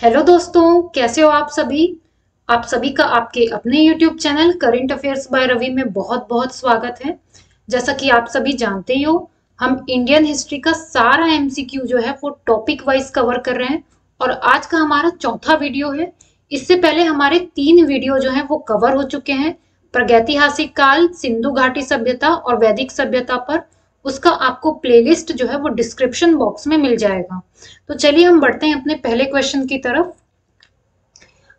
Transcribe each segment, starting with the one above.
Hello दोस्तों, कैसे हो आप सभी। आप सभी का आपके अपने YouTube channel current affairs by Ravi में बहुत बहुत स्वागत है। जैसा कि आप सभी जानते ही हो, हम इंडियन हिस्ट्री का सारा एमसीक्यू जो है वो टॉपिक वाइज कवर कर रहे हैं और आज का हमारा चौथा वीडियो है। इससे पहले हमारे 3 वीडियो जो है वो कवर हो चुके हैं। प्रागैतिहासिक काल, सिंधु घाटी सभ्यता और वैदिक सभ्यता पर। उसका आपको प्लेलिस्ट जो है वो डिस्क्रिप्शन बॉक्स में मिल जाएगा। तो चलिए हम बढ़ते हैं अपने पहले क्वेश्चन की तरफ।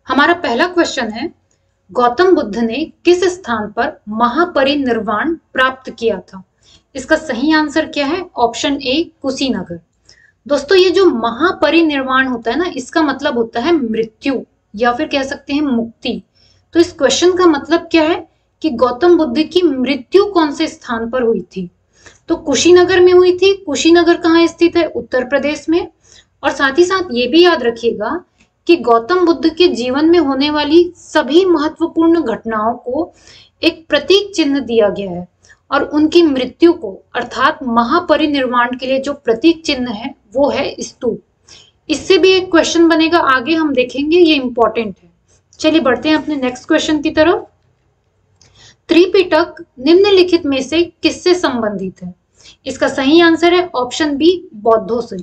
हमारा पहला क्वेश्चन है, गौतम बुद्ध ने किस स्थान पर महापरिनिर्वाण प्राप्त किया था। इसका सही आंसर क्या है? ऑप्शन ए, कुशीनगर। दोस्तों, ये जो महापरिनिर्वाण होता है ना, इसका मतलब होता है मृत्यु या फिर कह सकते हैं मुक्ति। तो इस क्वेश्चन का मतलब क्या है कि गौतम बुद्ध की मृत्यु कौन से स्थान पर हुई थी। तो कुशीनगर में हुई थी। कुशीनगर कहाँ स्थित है? उत्तर प्रदेश में। और साथ ही साथ ये भी याद रखिएगा कि गौतम बुद्ध के जीवन में होने वाली सभी महत्वपूर्ण घटनाओं को एक प्रतीक चिन्ह दिया गया है और उनकी मृत्यु को अर्थात महापरिनिर्वाण के लिए जो प्रतीक चिन्ह है वो है स्तूप। इससे भी एक क्वेश्चन बनेगा, आगे हम देखेंगे, ये इंपॉर्टेंट है। चलिए बढ़ते हैं अपने नेक्स्ट क्वेश्चन की तरफ। त्रिपिटक निम्नलिखित में से किससे संबंधित है? इसका सही आंसर है ऑप्शन बी, बौद्धों से।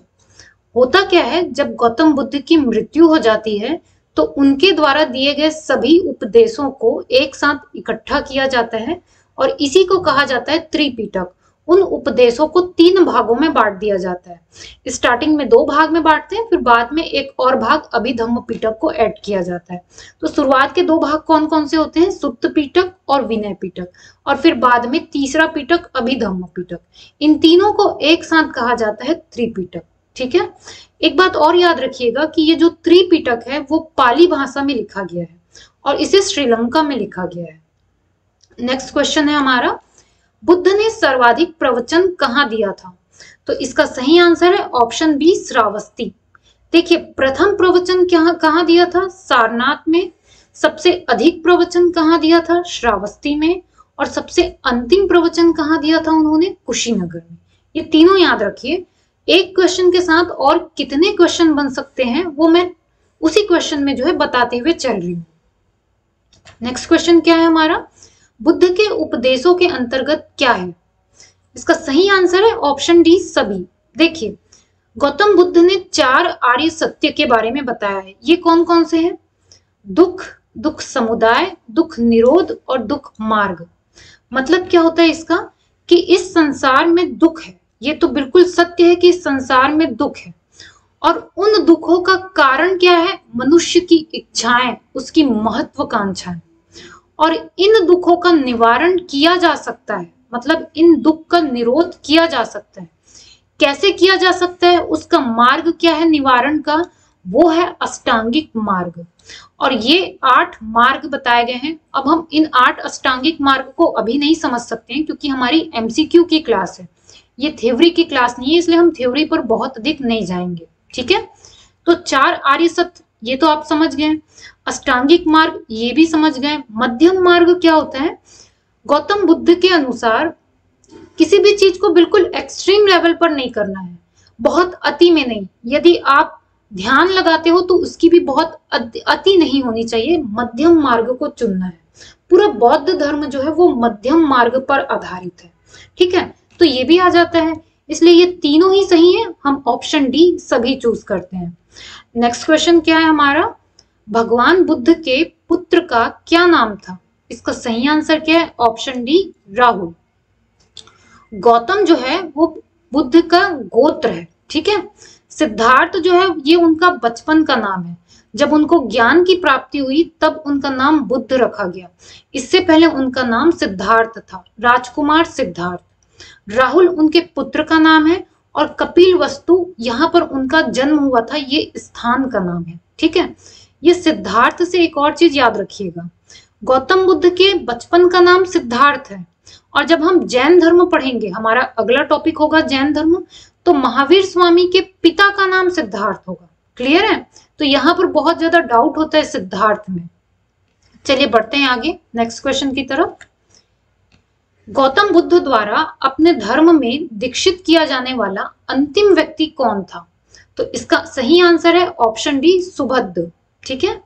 होता क्या है, जब गौतम बुद्ध की मृत्यु हो जाती है तो उनके द्वारा दिए गए सभी उपदेशों को एक साथ इकट्ठा किया जाता है और इसी को कहा जाता है त्रिपिटक। उन उपदेशों को 3 भागों में बांट दिया जाता है। स्टार्टिंग में 2 भाग में बांटते हैं, फिर बाद में एक और भाग अभिधम्म पिटक को ऐड किया जाता है। तो शुरुआत के 2 भाग कौन कौन से होते हैं? सुत्त पिटक और विनय पिटक। और फिर बाद में तीसरा पिटक अभिधम्म पिटक। इन तीनों को एक साथ कहा जाता है त्रिपिटक। ठीक है। एक बात और याद रखिएगा कि ये जो त्रिपिटक है वो पाली भाषा में लिखा गया है और इसे श्रीलंका में लिखा गया है। नेक्स्ट क्वेश्चन है हमारा, बुद्ध ने सर्वाधिक प्रवचन कहाँ दिया था? तो इसका सही आंसर है ऑप्शन बी, श्रावस्ती। देखिए, प्रथम प्रवचन कहाँ दिया था? सारनाथ में। सबसे अधिक प्रवचन कहाँ दिया था? श्रावस्ती में। और सबसे अंतिम प्रवचन कहाँ दिया था उन्होंने? कुशीनगर में। ये तीनों याद रखिए। एक क्वेश्चन के साथ और कितने क्वेश्चन बन सकते हैं वो मैं उसी क्वेश्चन में जो है बताते हुए चल रही हूँ। नेक्स्ट क्वेश्चन क्या है हमारा, बुद्ध के उपदेशों के अंतर्गत क्या है? इसका सही आंसर है ऑप्शन डी, सभी। देखिए, गौतम बुद्ध ने 4 आर्य सत्य के बारे में बताया है। ये कौन कौन से हैं? दुख, दुख समुदाय, दुख निरोध और दुख मार्ग। मतलब क्या होता है इसका कि इस संसार में दुख है, ये तो बिल्कुल सत्य है कि इस संसार में दुख है। और उन दुखों का कारण क्या है? मनुष्य की इच्छाएं, उसकी महत्वाकांक्षाएं। और इन दुखों का निवारण किया जा सकता है, मतलब इन दुख का निरोध किया जा सकता है। कैसे किया जा सकता है? उसका मार्ग क्या है निवारण का? वो है अष्टांगिक मार्ग। और ये 8 मार्ग बताए गए हैं। अब हम इन 8 अष्टांगिक मार्ग को अभी नहीं समझ सकते हैं क्योंकि हमारी एमसीक्यू की क्लास है, ये थ्योरी की क्लास नहीं है, इसलिए हम थ्योरी पर बहुत अधिक नहीं जाएंगे। ठीक है। तो 4 आर्य सत्य ये तो आप समझ गए। अष्टांगिक मार्ग ये भी समझ गए। मध्यम मार्ग क्या होता है? गौतम बुद्ध के अनुसार किसी भी चीज को बिल्कुल एक्सट्रीम लेवल पर नहीं करना है, बहुत अति में नहीं। यदि आप ध्यान लगाते हो तो उसकी भी बहुत अति नहीं होनी चाहिए, मध्यम मार्ग को चुनना है। पूरा बौद्ध धर्म जो है वो मध्यम मार्ग पर आधारित है। ठीक है, तो ये भी आ जाता है, इसलिए ये तीनों ही सही है। हम ऑप्शन डी सभी चूज करते हैं। नेक्स्ट क्वेश्चन क्या है हमारा, भगवान बुद्ध के पुत्र का क्या नाम था? इसका सही आंसर क्या है? Option D, Rahul. गौतम जो है वो बुद्ध का गोत्र है। ठीक है। सिद्धार्थ जो है ये उनका बचपन का नाम है। जब उनको ज्ञान की प्राप्ति हुई तब उनका नाम बुद्ध रखा गया। इससे पहले उनका नाम सिद्धार्थ था, राजकुमार सिद्धार्थ। राहुल उनके पुत्र का नाम है और कपिल वस्तु यहाँ पर उनका जन्म हुआ था, ये स्थान का नाम है। ठीक है। ये सिद्धार्थ से एक और चीज याद रखिएगा, गौतम बुद्ध के बचपन का नाम सिद्धार्थ है। और जब हम जैन धर्म पढ़ेंगे, हमारा अगला टॉपिक होगा जैन धर्म, तो महावीर स्वामी के पिता का नाम सिद्धार्थ होगा। क्लियर है? तो यहाँ पर बहुत ज्यादा डाउट होता है सिद्धार्थ में। चलिए बढ़ते हैं आगे नेक्स्ट क्वेश्चन की तरफ। गौतम बुद्ध द्वारा अपने धर्म में दीक्षित किया जाने वाला अंतिम व्यक्ति कौन था? तो इसका सही आंसर है ऑप्शन डी सुभद्र। ठीक है,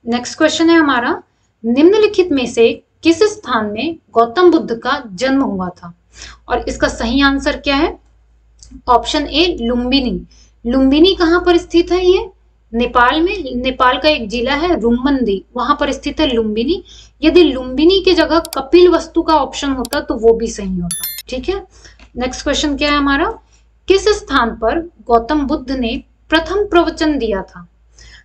नेक्स्ट क्वेश्चन है हमारा, निम्नलिखित में से किस स्थान में गौतम बुद्ध का जन्म हुआ था? और इसका सही आंसर क्या है? ऑप्शन ए लुम्बिनी। लुम्बिनी कहां पर स्थित है? ये नेपाल में, नेपाल का एक जिला है रुमंदी, वहां पर स्थित है लुम्बिनी। यदि लुम्बिनी की जगह कपिल वस्तु का ऑप्शन होता तो वो भी सही होता। ठीक है, नेक्स्ट क्वेश्चन क्या है हमारा, किस स्थान पर गौतम बुद्ध ने प्रथम प्रवचन दिया था?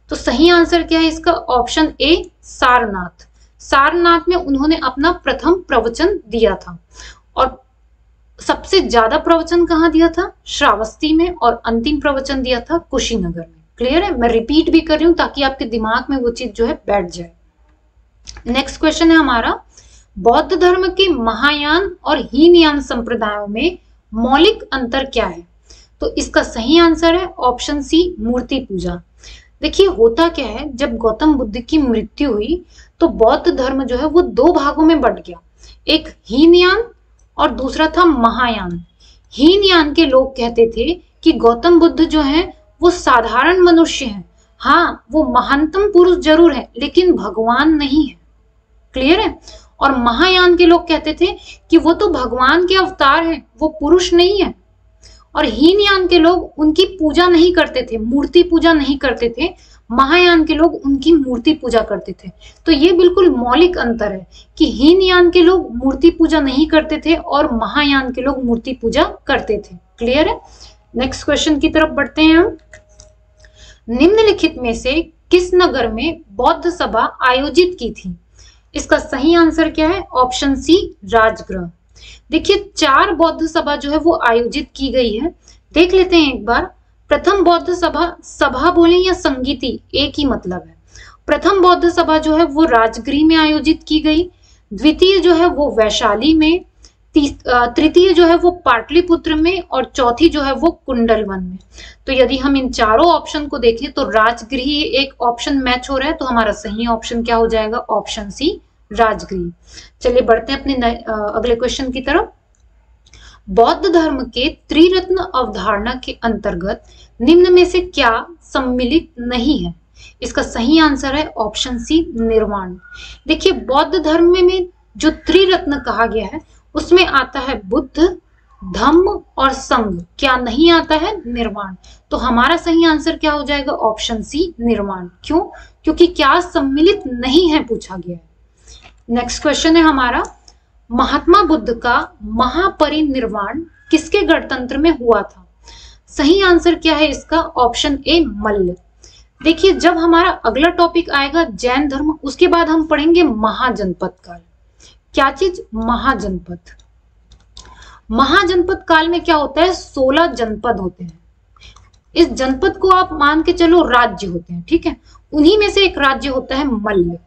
तो सही आंसर क्या है इसका? Option A Sarnath. सारनाथ में उन्होंने अपना प्रथम प्रवचन दिया था। और सबसे ज्यादा प्रवचन कहाँ दिया था? श्रावस्ती में। और अंतिम प्रवचन दिया था कुशीनगर में। क्लियर है? मैं रिपीट भी कर रही हूं ताकि आपके दिमाग में वो चीज जो है बैठ जाए। नेक्स्ट क्वेश्चन है हमारा, बौद्ध धर्म के महायान और हीनयान संप्रदायों में मौलिक अंतर क्या है? तो इसका सही आंसर है ऑप्शन सी मूर्ति पूजा। देखिए होता क्या है, जब गौतम बुद्ध की मृत्यु हुई तो बौद्ध धर्म जो है वो दो भागों में बंट गया, एक हीनयान और दूसरा था महायान। हीनयान के लोग कहते थे कि गौतम बुद्ध जो है वो साधारण मनुष्य हैं, हाँ वो महानतम पुरुष जरूर है लेकिन भगवान नहीं है। क्लियर है? और महायान के लोग कहते थे कि वो तो भगवान के अवतार हैं, वो पुरुष नहीं है। और हीनयान के लोग उनकी पूजा नहीं करते थे, मूर्ति पूजा नहीं करते थे, महायान के लोग उनकी मूर्ति पूजा करते थे। तो ये बिल्कुल मौलिक अंतर है कि हीनयान के लोग मूर्ति पूजा नहीं करते थे और महायान के लोग मूर्ति पूजा करते थे। क्लियर है? नेक्स्ट क्वेश्चन की तरफ बढ़ते हैं हम। निम्नलिखित में से किस नगर में बौद्ध सभा आयोजित की थी? इसका सही आंसर क्या है? Option C Rajgriha. देखिए 4 बौद्ध सभा जो है वो आयोजित की गई है। देख लेते हैं एक बार। प्रथम बौद्ध सभा, सभा बोले या संगीति एक ही मतलब है। प्रथम बौद्ध सभा जो है वो राजगृह में आयोजित की गई, द्वितीय जो है वो वैशाली में, तृतीय जो है वो पाटलिपुत्र में और चौथी जो है वो कुंडलवन में। तो यदि हम इन चारों ऑप्शन को देखें तो राजगृह एक ऑप्शन मैच हो रहा है, तो हमारा सही ऑप्शन क्या हो जाएगा? Option C Rajgriha. चलिए बढ़ते हैं अपने अगले क्वेश्चन की तरफ। बौद्ध धर्म के त्रिरत्न अवधारणा के अंतर्गत निम्न में से क्या सम्मिलित नहीं है? इसका सही आंसर है ऑप्शन सी निर्वाण। देखिए बौद्ध धर्म में जो त्रिरत्न कहा गया है उसमें आता है बुद्ध, धम्म और संघ, क्या नहीं आता है? निर्वाण। तो हमारा सही आंसर क्या हो जाएगा? ऑप्शन सी निर्वाण। क्यों? क्योंकि क्या सम्मिलित नहीं है पूछा गया है। नेक्स्ट क्वेश्चन है हमारा, महात्मा बुद्ध का महापरिनिर्वाण किसके गणतंत्र में हुआ था? सही आंसर क्या है इसका? ऑप्शन ए मल्ल। देखिए जब हमारा अगला टॉपिक आएगा जैन धर्म, उसके बाद हम पढ़ेंगे महाजनपद काल। क्या चीज? महाजनपद। महाजनपद काल में क्या होता है? 16 जनपद होते हैं। इस जनपद को आप मान के चलो राज्य होते हैं। ठीक है, उन्हीं में से एक राज्य होता है मल्ल।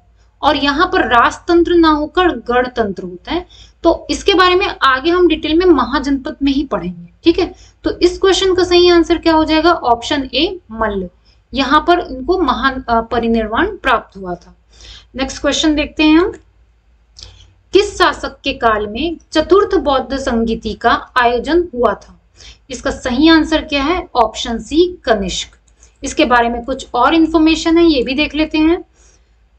और यहाँ पर राजतंत्र ना होकर गणतंत्र होता है। तो इसके बारे में आगे हम डिटेल में महाजनपद में ही पढ़ेंगे। ठीक है, तो इस क्वेश्चन का सही आंसर क्या हो जाएगा? ऑप्शन ए मल्ल। यहाँ पर इनको महान परिनिर्वाण प्राप्त हुआ था। नेक्स्ट क्वेश्चन देखते हैं हम। किस शासक के काल में चतुर्थ बौद्ध संगीति का आयोजन हुआ था? इसका सही आंसर क्या है? Option C Kanishka. इसके बारे में कुछ और इंफॉर्मेशन है, ये भी देख लेते हैं।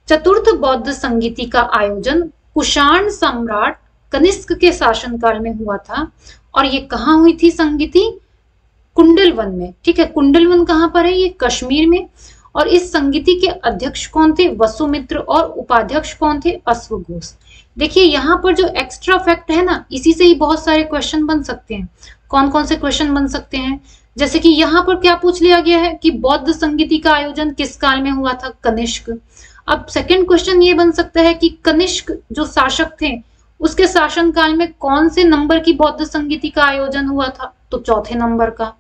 चतुर्थ बौद्ध संगीति का आयोजन कुषाण सम्राट कनिष्क के शासनकाल में हुआ था। और ये कहाँ हुई थी संगीति? कुंडलवन में। ठीक है, कुंडलवन कहाँ पर है? ये कश्मीर में। और इस संगीति के अध्यक्ष कौन थे? वसुमित्र। और उपाध्यक्ष कौन थे? अश्वघोष। देखिए यहाँ पर जो एक्स्ट्रा फैक्ट है ना, इसी से ही बहुत सारे क्वेश्चन बन सकते हैं। कौन कौन से क्वेश्चन बन सकते हैं? जैसे कि यहाँ पर क्या पूछ लिया गया है कि बौद्ध संगीति का आयोजन किस काल में हुआ था? कनिष्क। अब सेकंड क्वेश्चन ये बन सकता है कि कनिष्क जो शासक थे उसके शासन काल में कौन से नंबर की बौद्ध संगीति का आयोजन हुआ था? तो चौथे नंबर का।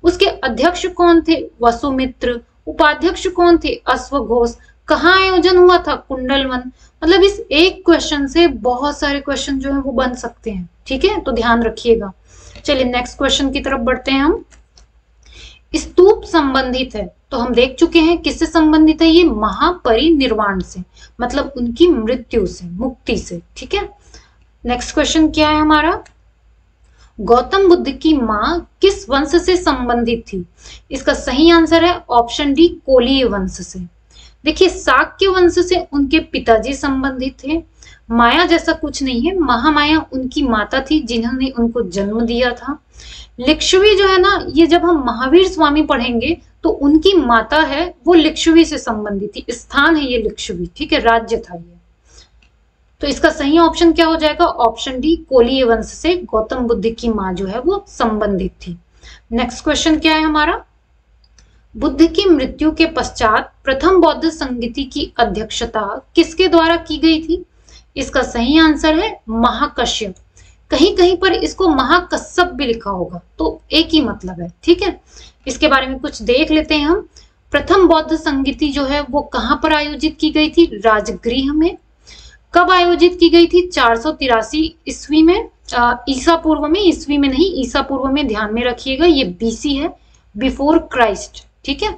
उसके अध्यक्ष कौन थे? वसुमित्र। उपाध्यक्ष कौन थे? अश्वघोष। कहाँ आयोजन हुआ था? कुंडलवन। मतलब इस एक क्वेश्चन से बहुत सारे क्वेश्चन जो है वो बन सकते हैं। ठीक है, तो ध्यान रखिएगा। चलिए नेक्स्ट क्वेश्चन की तरफ बढ़ते हैं हम। स्तूप संबंधित है, तो हम देख चुके हैं किससे संबंधित है? ये महापरिनिर्वाण से, मतलब उनकी मृत्यु से, मुक्ति से। ठीक है, नेक्स्ट क्वेश्चन क्या है हमारा? गौतम बुद्ध की मां किस वंश से संबंधित थी? इसका सही आंसर है ऑप्शन डी, कोलीय वंश से। देखिए, शाक्य वंश से उनके पिताजी संबंधित थे। माया जैसा कुछ नहीं है, महामाया उनकी माता थी जिन्होंने उनको जन्म दिया था। लिच्छवी जो है ना, ये जब हम महावीर स्वामी पढ़ेंगे तो उनकी माता है वो लिच्छवी से संबंधित थी, स्थान है ये लिच्छवी, ठीक है, राज्य था ये। तो इसका सही ऑप्शन क्या हो जाएगा? ऑप्शन डी, कोलीय वंश से गौतम बुद्ध की मां जो है वो संबंधित थी। नेक्स्ट क्वेश्चन क्या है हमारा? बुद्ध की मृत्यु के पश्चात प्रथम बौद्ध संगीति की अध्यक्षता किसके द्वारा की गई थी? इसका सही आंसर है महाकश्यप। कहीं कहीं पर इसको महाकश्यप भी लिखा होगा, तो एक ही मतलब है, ठीक है। इसके बारे में कुछ देख लेते हैं हम। प्रथम बौद्ध संगीति जो है वो कहां पर आयोजित की गई थी? राजगृह में। कब आयोजित की गई थी? 483 ईस्वी में, ईसा पूर्व में, ईस्वी में नहीं, ईसा पूर्व में, ध्यान में रखिएगा, ये बीसी है, बिफोर क्राइस्ट, ठीक है।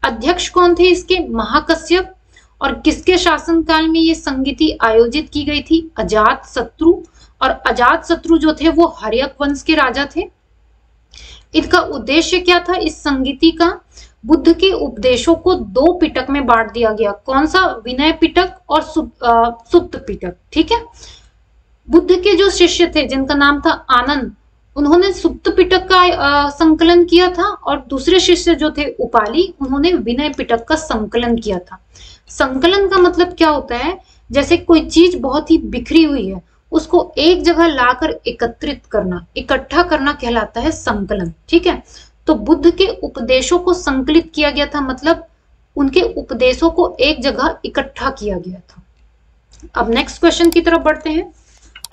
अध्यक्ष कौन थे इसके? महाकश्यप। और किसके शासनकाल में ये संगीति आयोजित की गई थी? अजात शत्रु। और अजात शत्रु जो थे वो हर्यक वंश के राजा थे। इनका उद्देश्य क्या था इस संगीति का? बुद्ध के उपदेशों को दो पिटक में बांट दिया गया। कौन सा? विनय पिटक और सुप्त पिटक, ठीक है। बुद्ध के जो शिष्य थे जिनका नाम था आनंद, उन्होंने सुप्त पिटक का संकलन किया था, और दूसरे शिष्य जो थे उपाली, उन्होंने विनय पिटक का संकलन किया था। संकलन का मतलब क्या होता है? जैसे कोई चीज बहुत ही बिखरी हुई है, उसको एक जगह लाकर एकत्रित करना, इकट्ठा करना कहलाता है संकलन, ठीक है। तो बुद्ध के उपदेशों को संकलित किया गया था, मतलब उनके उपदेशों को एक जगह इकट्ठा किया गया था। अब नेक्स्ट क्वेश्चन की तरफ बढ़ते हैं।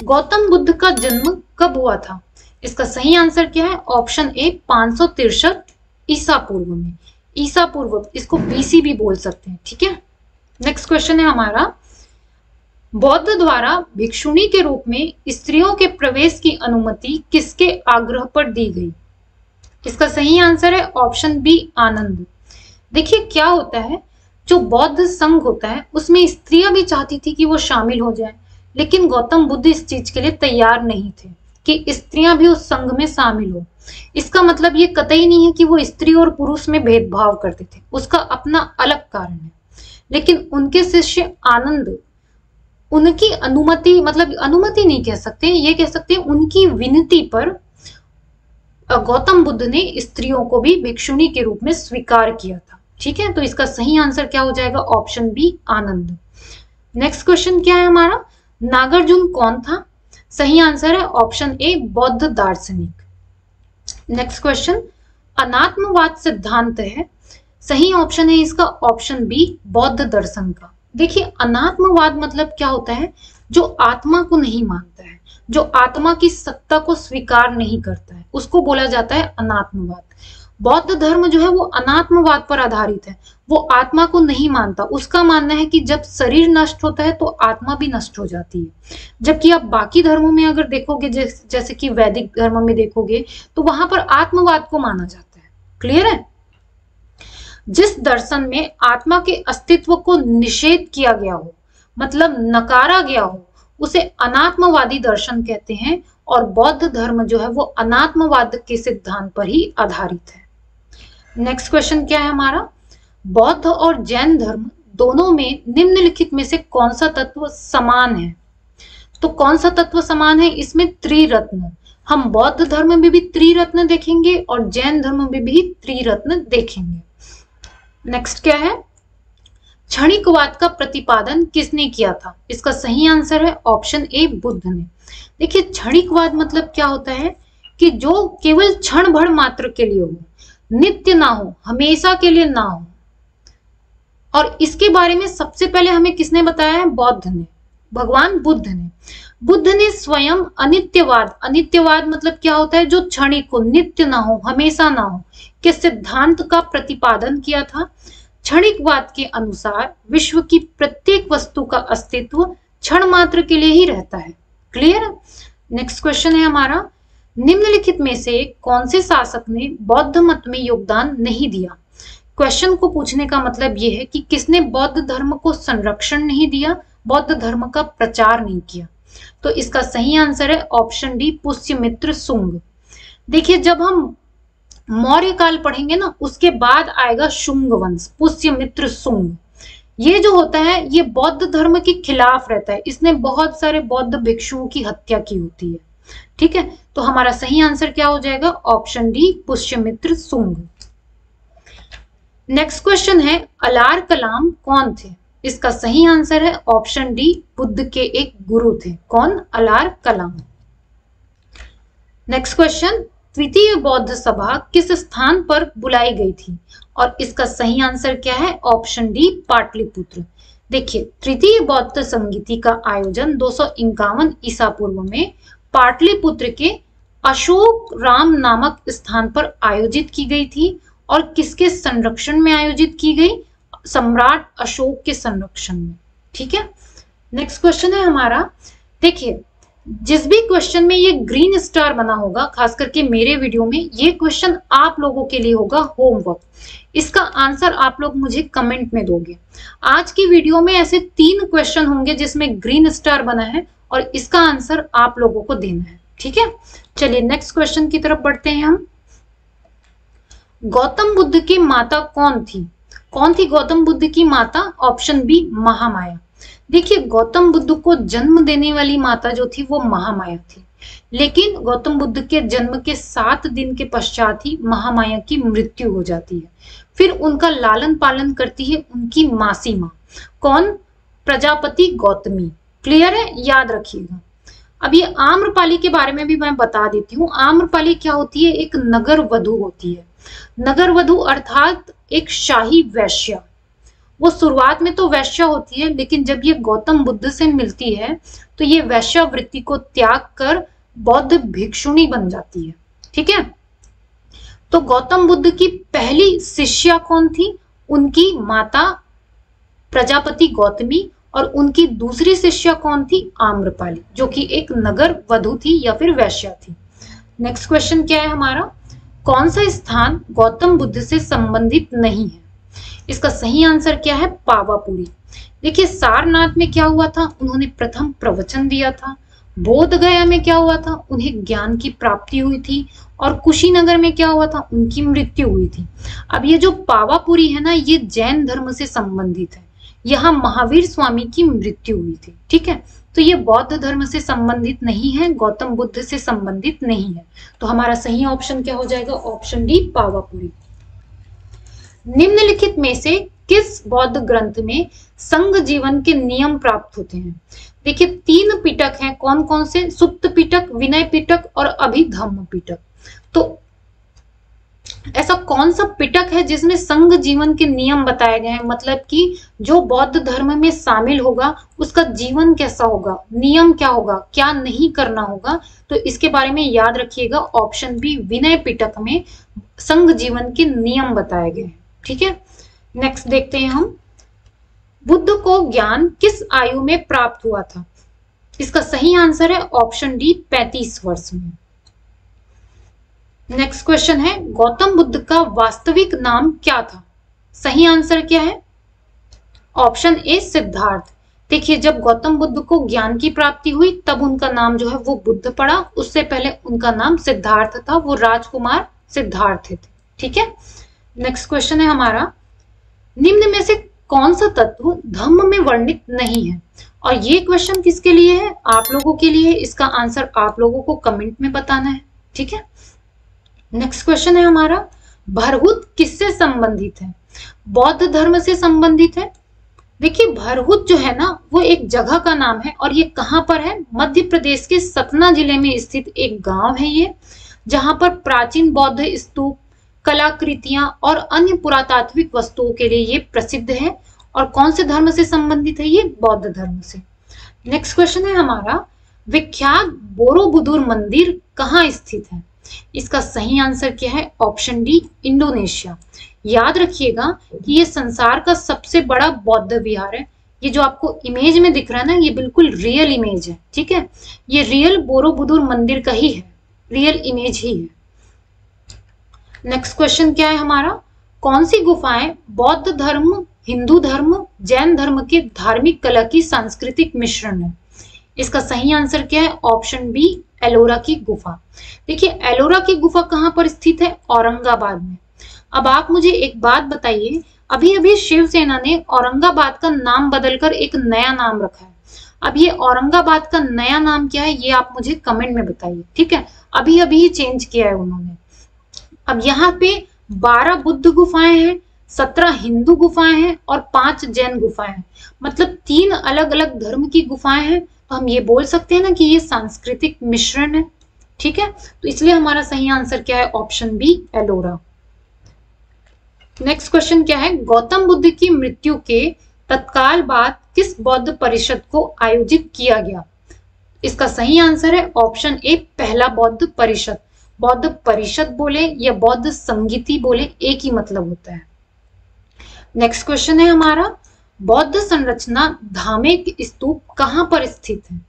गौतम बुद्ध का जन्म कब हुआ था? इसका सही आंसर क्या है? ऑप्शन ए, 563 ईसा पूर्व में। ईसा पूर्व, इसको बीसी भी बोल सकते हैं, ठीक है। नेक्स्ट क्वेश्चन है हमारा, बौद्ध द्वारा भिक्षुणी के रूप में स्त्रियों के प्रवेश की अनुमति किसके आग्रह पर दी गई? इसका सही आंसर है ऑप्शन बी, आनंद। देखिए क्या होता है, जो बौद्ध संघ होता है उसमें स्त्रियां भी चाहती थी कि वो शामिल हो जाए, लेकिन गौतम बुद्ध इस चीज के लिए तैयार नहीं थे कि स्त्रियां भी उस संघ में शामिल हो। इसका मतलब ये कतई नहीं है कि वो स्त्री और पुरुष में भेदभाव करते थे, उसका अपना अलग कारण है। लेकिन उनके शिष्य आनंद, उनकी अनुमति, मतलब अनुमति नहीं कह सकते, ये कह सकते हैं उनकी विनती पर गौतम बुद्ध ने स्त्रियों को भी भिक्षुणी के रूप में स्वीकार किया था, ठीक है। तो इसका सही आंसर क्या हो जाएगा? ऑप्शन बी, आनंद। नेक्स्ट क्वेश्चन क्या है हमारा, नागार्जुन कौन था? सही आंसर है ऑप्शन ए, बौद्ध दार्शनिक। नेक्स्ट क्वेश्चन, अनात्मवाद सिद्धांत है, सही ऑप्शन है इसका ऑप्शन बी, बौद्ध दर्शन का। देखिए अनात्मवाद मतलब क्या होता है? जो आत्मा को नहीं मानता है, जो आत्मा की सत्ता को स्वीकार नहीं करता है, उसको बोला जाता है अनात्मवाद। बौद्ध धर्म जो है वो अनात्मवाद पर आधारित है, वो आत्मा को नहीं मानता। उसका मानना है कि जब शरीर नष्ट होता है तो आत्मा भी नष्ट हो जाती है। जबकि आप बाकी धर्मों में अगर देखोगे, जैसे कि वैदिक धर्म में देखोगे, तो वहां पर आत्मवाद को माना जाता है। क्लियर है? जिस दर्शन में आत्मा के अस्तित्व को निषेध किया गया हो, मतलब नकारा गया हो, उसे अनात्मवादी दर्शन कहते हैं। और बौद्ध धर्म जो है वो अनात्मवाद के सिद्धांत पर ही आधारित है। नेक्स्ट क्वेश्चन क्या है हमारा, बौद्ध और जैन धर्म दोनों में निम्नलिखित में से कौन सा तत्व समान है? तो कौन सा तत्व समान है इसमें? त्रिरत्न। हम बौद्ध धर्म में भी त्रिरत्न देखेंगे और जैन धर्म में भी त्रिरत्न देखेंगे। नेक्स्ट क्या है, क्षणिकवाद का प्रतिपादन किसने किया था? इसका सही आंसर है ऑप्शन ए, बुद्ध ने। देखिए क्षणिकवाद मतलब क्या होता है कि जो केवल क्षण भर मात्र के लिए हो, नित्य ना हो, हमेशा के लिए ना हो। और इसके बारे में सबसे पहले हमें किसने बताया है? बौद्ध ने, भगवान बुद्ध ने। बुद्ध ने स्वयं अनित्यवाद, अनित्यवाद मतलब क्या होता है? जो क्षणिक हो, नित्य ना हो, हमेशा ना हो, के सिद्धांत का प्रतिपादन किया था। क्षणिकवाद के अनुसार विश्व की प्रत्येक वस्तु का अस्तित्व क्षण मात्र के लिए ही रहता है। क्लियर? नेक्स्ट क्वेश्चन है हमारा, निम्नलिखित में से कौन से शासक ने बौद्ध मत में योगदान नहीं दिया? क्वेश्चन को पूछने का मतलब यह है कि किसने बौद्ध धर्म को संरक्षण नहीं दिया, बौद्ध धर्म का प्रचार नहीं किया। तो इसका सही आंसर है ऑप्शन डी पुष्यमित्र शुंग। देखिए जब हम मौर्य काल पढ़ेंगे ना उसके बाद आएगा शुंग वंश, पुष्यमित्र शुंग। ये जो होता है ये बौद्ध धर्म के खिलाफ रहता है, इसने बहुत सारे बौद्ध भिक्षुओं की हत्या की होती है। ठीक है, तो हमारा सही आंसर क्या हो जाएगा, option D Pushyamitra Shunga. Next question है अलार कलाम कौन थे? इसका सही आंसर है ऑप्शन डी बुद्ध के एक गुरु थे। कौन? अलार कलाम। नेक्स्ट क्वेश्चन, तृतीय बौद्ध सभा किस स्थान पर बुलाई गई थी? और इसका सही आंसर क्या है, ऑप्शन डी पाटलिपुत्र। देखिए तृतीय बौद्ध संगीति का आयोजन 251 ईसा पूर्व में पाटलिपुत्र के अशोक राम नामक स्थान पर आयोजित की गई थी। और किसके संरक्षण में आयोजित की गई? सम्राट अशोक के संरक्षण में। ठीक है, नेक्स्ट क्वेश्चन है हमारा, देखिए जिस भी क्वेश्चन में ये ग्रीन स्टार बना होगा, खास करके मेरे वीडियो में ये क्वेश्चन आप लोगों के लिए होगा होमवर्क। इसका आंसर आप लोग मुझे कमेंट में दोगे। आज की वीडियो में ऐसे 3 क्वेश्चन होंगे जिसमें ग्रीन स्टार बना है और इसका आंसर आप लोगों को देना है। ठीक है, चलिए नेक्स्ट क्वेश्चन की तरफ बढ़ते हैं हम। गौतम बुद्ध की माता कौन थी? कौन थी गौतम बुद्ध की माता? Option B Mahamaya. देखिए गौतम बुद्ध को जन्म देने वाली माता जो थी वो महामाया थी, लेकिन गौतम बुद्ध के जन्म के 7 दिन के पश्चात ही महामाया की मृत्यु हो जाती है। फिर उनका लालन पालन करती है उनकी मासी माँ। कौन? प्रजापति गौतमी। क्लियर है, याद रखिएगा। अब ये आम्रपाली के बारे में भी मैं बता देती हूँ। आम्रपाली क्या होती है? एक नगर वधु होती है। नगर वधु अर्थात एक शाही वैश्या। वो शुरुआत में तो वैश्या होती है, लेकिन जब ये गौतम बुद्ध से मिलती है तो ये वैश्या वृत्ति को त्याग कर बौद्ध भिक्षुणी बन जाती है। ठीक है, तो गौतम बुद्ध की पहली शिष्या कौन थी? उनकी माता प्रजापति गौतमी, और उनकी दूसरी शिष्या कौन थी? आम्रपाली, जो कि एक नगर वधु थी या फिर वैश्या थी। नेक्स्ट क्वेश्चन क्या है हमारा, कौन सा स्थान गौतम बुद्ध से संबंधित नहीं है? इसका सही आंसर क्या है? पावापुरी। देखिए सारनाथ में क्या हुआ था? उन्होंने प्रथम प्रवचन दिया था। बोध गया में क्या हुआ था? उन्हें ज्ञान की प्राप्ति हुई थी। और कुशीनगर में क्या हुआ था? उनकी मृत्यु हुई थी। अब ये जो पावापुरी है ना, ये जैन धर्म से संबंधित है। यहाँ महावीर स्वामी की मृत्यु हुई थी। ठीक है, तो ये बौद्ध धर्म से संबंधित नहीं है, गौतम बुद्ध से संबंधित नहीं है। तो हमारा सही ऑप्शन क्या हो जाएगा? Option D Pawapuri. निम्नलिखित में से किस बौद्ध ग्रंथ में संघ जीवन के नियम प्राप्त होते हैं? देखिए 3 पिटक हैं, कौन कौन से? सुत्त पिटक, विनय पिटक और अभिधम्म पिटक। तो ऐसा कौन सा पिटक है जिसमें संघ जीवन के नियम बताए गए हैं? मतलब कि जो बौद्ध धर्म में शामिल होगा उसका जीवन कैसा होगा, नियम क्या होगा, क्या नहीं करना होगा। तो इसके बारे में याद रखिएगा, ऑप्शन बी विनय पिटक में संघ जीवन के नियम बताए गए हैं। ठीक है, नेक्स्ट देखते हैं हम, बुद्ध को ज्ञान किस आयु में प्राप्त हुआ था? इसका सही आंसर है ऑप्शन डी 35 वर्ष में। नेक्स्ट क्वेश्चन है, गौतम बुद्ध का वास्तविक नाम क्या था? सही आंसर क्या है? ऑप्शन ए सिद्धार्थ। देखिए जब गौतम बुद्ध को ज्ञान की प्राप्ति हुई तब उनका नाम जो है वो बुद्ध पड़ा, उससे पहले उनका नाम सिद्धार्थ था, वो राजकुमार सिद्धार्थ थे। ठीक है, नेक्स्ट क्वेश्चन है हमारा, निम्न में से कौन सा तत्व धम्म में वर्णित नहीं है? और ये क्वेश्चन किसके लिए है? आप लोगों के लिए। इसका आंसर आप लोगों को कमेंट में बताना है। ठीक है, नेक्स्ट क्वेश्चन है हमारा, भरहुत किससे संबंधित है? बौद्ध धर्म से संबंधित है। देखिए भरहुत जो है ना वो एक जगह का नाम है, और ये कहाँ पर है? मध्य प्रदेश के सतना जिले में स्थित एक गांव है ये, जहां पर प्राचीन बौद्ध स्तूप, कलाकृतियां और अन्य पुरातात्विक वस्तुओं के लिए ये प्रसिद्ध है। और कौन से धर्म से संबंधित है? ये बौद्ध धर्म से। नेक्स्ट क्वेश्चन है हमारा, विख्यात बोरोबुदुर मंदिर कहाँ स्थित है? इसका सही आंसर क्या है? Option D Indonesia. याद रखिएगा कि ये संसार का सबसे बड़ा बौद्ध विहार है। ये जो आपको इमेज में दिख रहा है ना, ये बिल्कुल रियल इमेज है। ठीक है, ये रियल बोरोबुदुर मंदिर का ही है, रियल इमेज ही है। नेक्स्ट क्वेश्चन क्या है हमारा, कौन सी गुफाएं बौद्ध धर्म, हिंदू धर्म, जैन धर्म के धार्मिक कला की सांस्कृतिक मिश्रण है? इसका सही आंसर क्या है? ऑप्शन बी, एलोरा की गुफा। देखिए एलोरा की गुफा कहां पर स्थित है? औरंगाबाद में। अब आप मुझे एक बात बताइए, अभी अभी शिवसेना ने औरंगाबाद का नाम बदलकर एक नया नाम रखा है। अब ये औरंगाबाद का नया नाम क्या है, ये आप मुझे कमेंट में बताइए, ठीक है? अभी अभी ही चेंज किया है उन्होंने। अब यहाँ पे 12 बुद्ध गुफाएं हैं, 17 हिंदू गुफाएं हैं और 5 जैन गुफाएं हैं। मतलब 3 अलग अलग धर्म की गुफाएं हैं। तो हम ये बोल सकते हैं ना कि ये सांस्कृतिक मिश्रण है, ठीक है? तो इसलिए हमारा सही आंसर क्या है? Option B, Ellora. Next question क्या है? गौतम बुद्ध की मृत्यु के तत्काल बाद किस बौद्ध परिषद को आयोजित किया गया? इसका सही आंसर है ऑप्शन ए, पहला बौद्ध परिषद। बौद्ध परिषद बोले या बौद्ध संगीति बोले, एक ही मतलब होता है। नेक्स्ट क्वेश्चन है हमारा, बौद्ध संरचना धामेक स्तूप कहां पर स्थित है?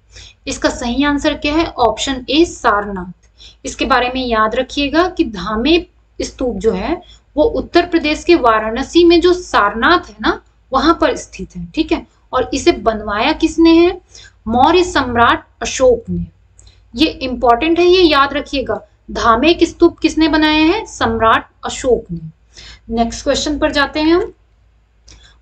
इसका सही आंसर क्या है? ऑप्शन ए, सारनाथ। इसके बारे में याद रखिएगा कि धामेक स्तूप जो है वो उत्तर प्रदेश के वाराणसी में जो सारनाथ है ना, वहां पर स्थित है, ठीक है? और इसे बनवाया किसने है? मौर्य सम्राट अशोक ने। ये इंपॉर्टेंट है, ये याद रखिएगा। धामेक स्तूप किसने बनाया है? सम्राट अशोक ने। नेक्स्ट क्वेश्चन पर जाते हैं हम।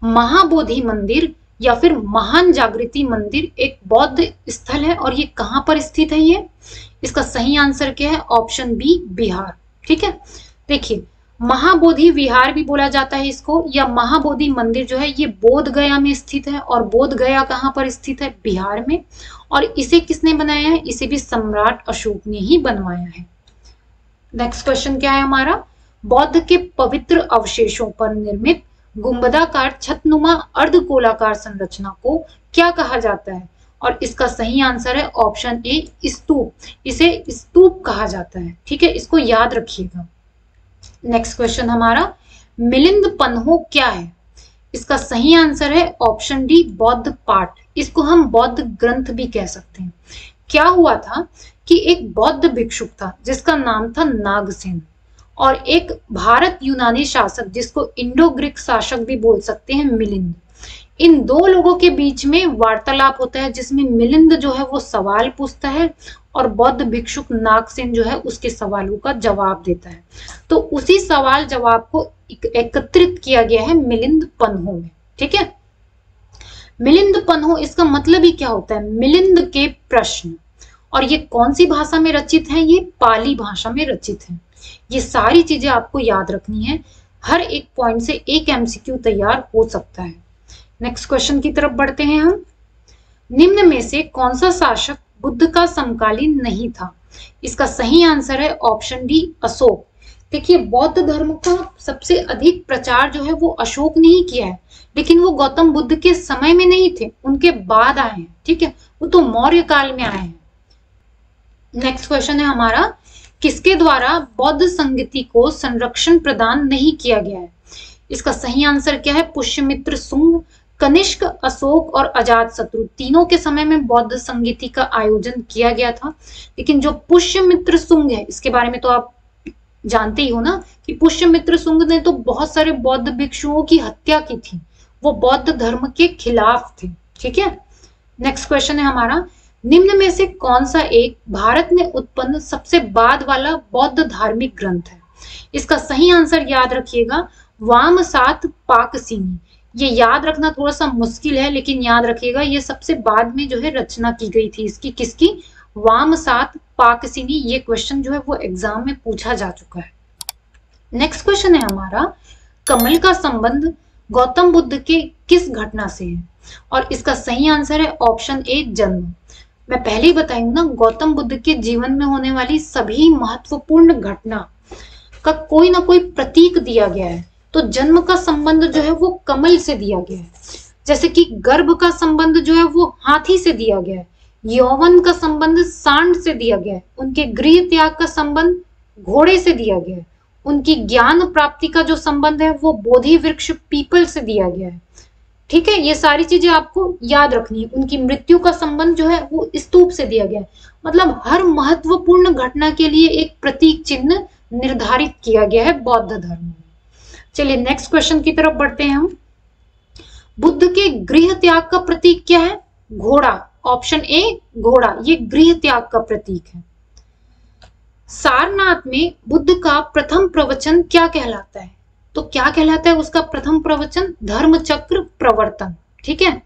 महाबोधि मंदिर या फिर महान जागृति मंदिर एक बौद्ध स्थल है और ये कहां पर स्थित है? ये इसका सही आंसर क्या है? ऑप्शन बी, बिहार, ठीक है? देखिए महाबोधि विहार भी बोला जाता है इसको, या महाबोधि मंदिर जो है ये बोध गया में स्थित है। और बोध गया कहां पर स्थित है? बिहार में। और इसे किसने बनाया है? इसे भी सम्राट अशोक ने ही बनवाया है। नेक्स्ट क्वेश्चन क्या है हमारा, बौद्ध के पवित्र अवशेषों पर निर्मित गुंबदाकार छतनुमा अर्धगोलाकार संरचना को क्या कहा जाता है? और इसका सही आंसर है ऑप्शन ए, स्तूप। इसे स्तूप कहा जाता है, ठीक है? इसको याद रखिएगा। नेक्स्ट क्वेश्चन हमारा, मिलिंद पन्हो क्या है? इसका सही आंसर है ऑप्शन डी, बौद्ध पाठ। इसको हम बौद्ध ग्रंथ भी कह सकते हैं। क्या हुआ था कि एक बौद्ध भिक्षुक था जिसका नाम था नागसेन, और एक भारत यूनानी शासक जिसको इंडो ग्रीक शासक भी बोल सकते हैं, मिलिंद। इन दो लोगों के बीच में वार्तालाप होता है जिसमें मिलिंद जो है वो सवाल पूछता है और बौद्ध भिक्षुक नागसेन जो है उसके सवालों का जवाब देता है। तो उसी सवाल जवाब को एकत्रित किया गया है मिलिंद पन्हो में, ठीक है? मिलिंद पन्हो इसका मतलब ही क्या होता है? मिलिंद के प्रश्न। और ये कौन सी भाषा में रचित है? ये पाली भाषा में रचित है। ये सारी चीजें आपको याद रखनी है, हर एक पॉइंट से एक एमसीक्यू तैयार हो सकता है। नेक्स्ट क्वेश्चन की तरफ बढ़ते हैं हम। निम्न में से कौन सा शासक बुद्ध का समकालीन नहीं था? इसका सही आंसर है ऑप्शन डी, अशोक। देखिए बौद्ध धर्म का सबसे अधिक प्रचार जो है वो अशोक ने ही किया है, लेकिन वो गौतम बुद्ध के समय में नहीं थे, उनके बाद आए हैं, ठीक है? वो तो मौर्य काल में आए हैं। नेक्स्ट क्वेश्चन है हमारा, किसके द्वारा बौद्ध संगति को संरक्षण प्रदान नहीं किया गया है? इसका सही आंसर क्या है? पुष्यमित्र शुंग, कनिष्क, अशोक और अजातशत्रु तीनों के समय में बौद्ध संगीति का आयोजन किया गया था। लेकिन जो पुष्यमित्र शुंग है, इसके बारे में तो आप जानते ही हो ना कि पुष्यमित्र शुंग ने तो बहुत सारे बौद्ध भिक्षुओं की हत्या की थी, वो बौद्ध धर्म के खिलाफ थे, ठीक है? नेक्स्ट क्वेश्चन है हमारा, निम्न में से कौन सा एक भारत में उत्पन्न सबसे बाद वाला बौद्ध धार्मिक ग्रंथ है? इसका सही आंसर याद रखिएगा, वामसात पाकसीनी। ये याद रखना थोड़ा सा मुश्किल है, लेकिन याद रखिएगा ये सबसे बाद में जो है रचना की गई थी इसकी, किसकी? वामसात पाकसीनी। ये क्वेश्चन जो है वो एग्जाम में पूछा जा चुका है। नेक्स्ट क्वेश्चन है हमारा, कमल का संबंध गौतम बुद्ध के किस घटना से है? और इसका सही आंसर है ऑप्शन ए, जन्म। मैं पहले ही बताई हूं ना, गौतम बुद्ध के जीवन में होने वाली सभी महत्वपूर्ण घटना का कोई ना कोई प्रतीक दिया गया है। तो जन्म का संबंध जो है वो कमल से दिया गया है, जैसे कि गर्भ का संबंध जो है वो हाथी से दिया गया है, यौवन का संबंध सांड से दिया गया है, उनके गृह त्याग का संबंध घोड़े से दिया गया है, उनकी ज्ञान प्राप्ति का जो संबंध है वो बोधि वृक्ष पीपल से दिया गया है, ठीक है? ये सारी चीजें आपको याद रखनी है। उनकी मृत्यु का संबंध जो है वो स्तूप से दिया गया है। मतलब हर महत्वपूर्ण घटना के लिए एक प्रतीक चिन्ह निर्धारित किया गया है बौद्ध धर्म में। चलिए नेक्स्ट क्वेश्चन की तरफ बढ़ते हैं हम। बुद्ध के गृह त्याग का प्रतीक क्या है? घोड़ा। ऑप्शन ए घोड़ा, ये गृह त्याग का प्रतीक है। सारनाथ में बुद्ध का प्रथम प्रवचन क्या कहलाता है? तो क्या कहलाता है उसका प्रथम प्रवचन? धर्म चक्र प्रवर्तन। ठीक है।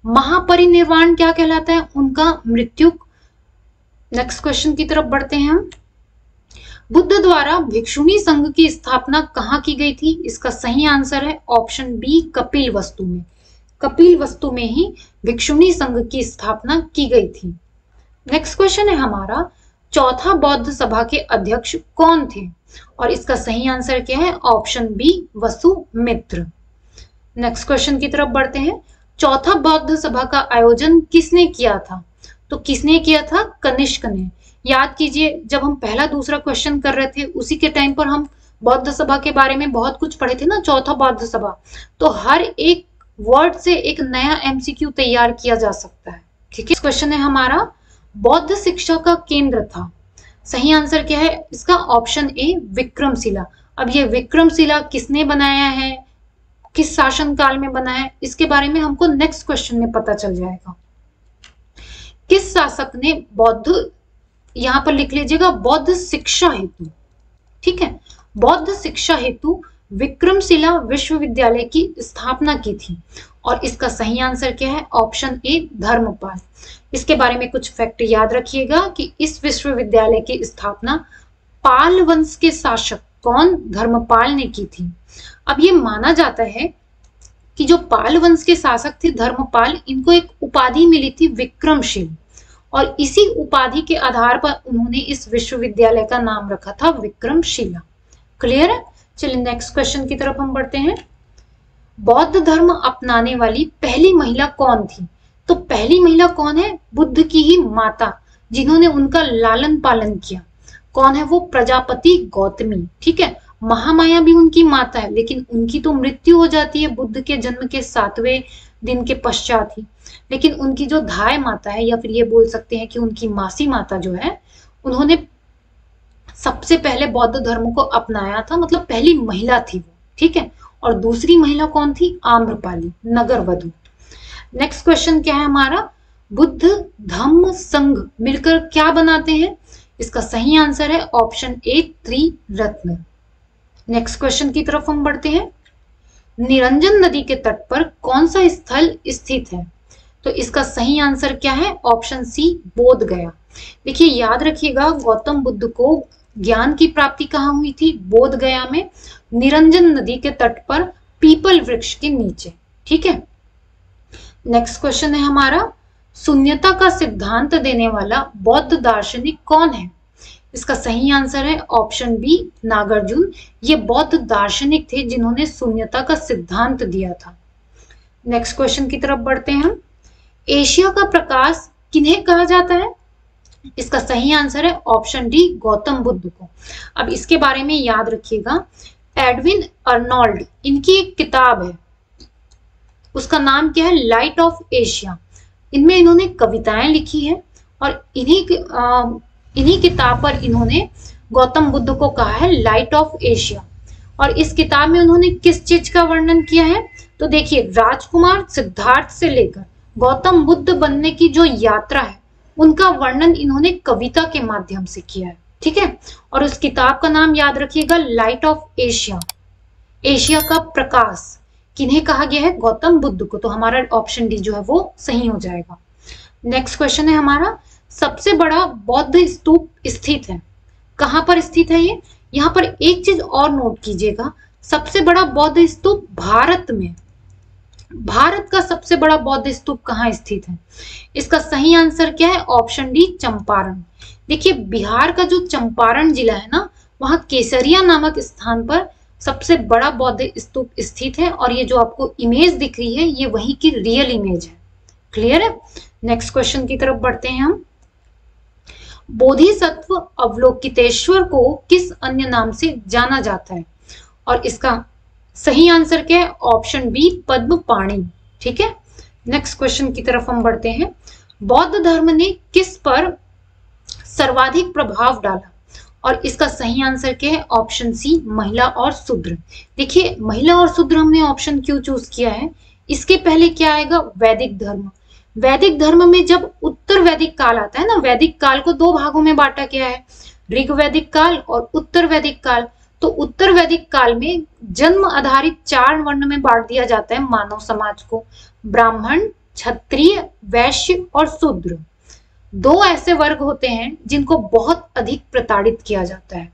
महापरिनिर्वाण क्या कहलाता है? उनका मृत्यु। नेक्स्ट क्वेश्चन की तरफ बढ़ते हैं हम। बुद्ध द्वारा भिक्षुणी संघ की स्थापना कहाँ की गई थी? इसका सही आंसर है ऑप्शन बी कपिलवस्तु में। कपिलवस्तु में ही भिक्षुणी संघ की स्थापना की गई थी। नेक्स्ट क्वेश्चन है हमारा, चौथा बौद्ध सभा के अध्यक्ष कौन थे? और इसका सही आंसर क्या है? Option B Vasumitra. Next question की तरफ बढ़ते हैं। चौथा बौद्ध सभा का आयोजन किसने किया था? तो किसने किया था? कनिष्क ने। याद कीजिए, जब हम पहला दूसरा क्वेश्चन कर रहे थे उसी के टाइम पर हम बौद्ध सभा के बारे में बहुत कुछ पढ़े थे ना, चौथा बौद्ध सभा। तो हर एक वर्ड से एक नया एमसीक्यू तैयार किया जा सकता है। ठीक है। क्वेश्चन है हमारा, बौद्ध शिक्षा का केंद्र था। सही आंसर क्या है इसका? Option A Vikramshila. अब ये विक्रमशिला किसने बनाया है, किस शासन काल में बनाया है, इसके बारे में हमको नेक्स्ट क्वेश्चन में पता चल जाएगा। किस शासक ने बौद्ध, यहां पर लिख लीजिएगा, बौद्ध शिक्षा हेतु, ठीक है, बौद्ध शिक्षा हेतु विक्रमशिला विश्वविद्यालय की स्थापना की थी? और इसका सही आंसर क्या है? Option A Dharmapal. इसके बारे में कुछ फैक्ट याद रखिएगा कि इस विश्वविद्यालय की स्थापना पाल वंश के शासक कौन? धर्मपाल ने की थी। अब ये माना जाता है कि जो पाल वंश के शासक थे धर्मपाल, इनको एक उपाधि मिली थी विक्रमशील, और इसी उपाधि के आधार पर उन्होंने इस विश्वविद्यालय का नाम रखा था विक्रमशिला। क्लियर है? चलिए नेक्स्ट क्वेश्चन की तरफ हम बढ़ते हैं। बौद्ध धर्म अपनाने वाली पहली महिला कौन थी? तो पहली महिला कौन है? बुद्ध की ही माता, जिन्होंने उनका लालन पालन किया। कौन है वो? प्रजापति गौतमी। ठीक है। महामाया भी उनकी माता है, लेकिन उनकी तो मृत्यु हो जाती है बुद्ध के जन्म के 7वें दिन के पश्चात ही। लेकिन उनकी जो धाय माता है, या फिर ये बोल सकते हैं कि उनकी मासी माता जो है, उन्होंने सबसे पहले बौद्ध धर्म को अपनाया था, मतलब पहली महिला थी वो। ठीक है। और दूसरी महिला कौन थी? आम्रपाली, नगर वधु। नेक्स्ट क्वेश्चन क्या है हमारा, बुद्ध धम्म संघ मिलकर क्या बनाते हैं? इसका सही आंसर है ऑप्शन ए त्रिरत्न। नेक्स्ट क्वेश्चन की तरफ हम बढ़ते हैं। निरंजन नदी के तट पर कौन सा स्थल स्थित है? तो इसका सही आंसर क्या है? ऑप्शन सी बोध गया। देखिए याद रखिएगा, गौतम बुद्ध को ज्ञान की प्राप्ति कहाँ हुई थी? बोध गया में, निरंजन नदी के तट पर पीपल वृक्ष के नीचे। ठीक है। नेक्स्ट क्वेश्चन है हमारा, शून्यता का सिद्धांत देने वाला बौद्ध दार्शनिक कौन है? इसका सही आंसर है ऑप्शन बी नागार्जुन। ये बौद्ध दार्शनिक थे जिन्होंने शून्यता का सिद्धांत दिया था। नेक्स्ट क्वेश्चन की तरफ बढ़ते हैं हम। एशिया का प्रकाश किन्हें कहा जाता है? इसका सही आंसर है ऑप्शन डी गौतम बुद्ध को। अब इसके बारे में याद रखिएगा, एडविन अर्नोल्ड, इनकी एक किताब है, उसका नाम क्या है? Light of Asia. इनमें इन्होंने कविताएं लिखी है, और इन्हीं किताब पर इन्होंने गौतम बुद्ध को कहा है लाइट ऑफ एशिया। और इस किताब में उन्होंने किस चीज का वर्णन किया है? तो देखिए, राजकुमार सिद्धार्थ से लेकर गौतम बुद्ध बनने की जो यात्रा है, उनका वर्णन इन्होंने कविता के माध्यम से किया है। ठीक है। और उस किताब का नाम याद रखिएगा, लाइट ऑफ एशिया। एशिया का प्रकाश किन्हें कहा गया है? गौतम बुद्ध को। तो हमारा ऑप्शन डी जो है वो सही हो जाएगा। नेक्स्ट क्वेश्चन है हमारा, सबसे बड़ा बौद्ध स्तूप स्थित है, कहां पर स्थित है ये? यहाँ पर एक चीज और नोट कीजिएगा, सबसे बड़ा बौद्ध स्तूप भारत में, भारत का सबसे बड़ा बौद्ध स्तूप कहाँ स्थित है? इसका सही आंसर क्या है? Option D Champaran. देखिए, बिहार का जो चंपारण जिला है ना, वहां केसरिया नामक स्थान पर सबसे बड़ा बौद्ध स्तूप स्थित है, और ये जो आपको इमेज दिख रही है, ये वहीं की रियल इमेज है। क्लियर है? नेक्स्ट क्वेश्चन की तरफ बढ़ते हैं हम। बोधिसत्व अवलोकितेश्वर को किस अन्य नाम से जाना जाता है? और इसका सही आंसर क्या है? Option B Padmapani. ठीक है। नेक्स्ट क्वेश्चन की तरफ हम बढ़ते हैं। बौद्ध धर्म ने किस पर सर्वाधिक प्रभाव डाला? और इसका सही आंसर क्या है? ऑप्शन सी महिला और शूद्र। देखिए, महिला और शूद्र हमने ऑप्शन क्यों चूज किया है? इसके पहले क्या आएगा? वैदिक धर्म। वैदिक धर्म में जब उत्तर वैदिक काल आता है ना, वैदिक काल को दो भागों में बांटा गया है, ऋग वैदिक काल और उत्तर वैदिक काल। तो उत्तर वैदिक काल में जन्म आधारित 4 वर्ण में बांट दिया जाता है मानव समाज को, ब्राह्मण, क्षत्रिय, वैश्य और शूद्र। 2 ऐसे वर्ग होते हैं जिनको बहुत अधिक प्रताड़ित किया जाता है,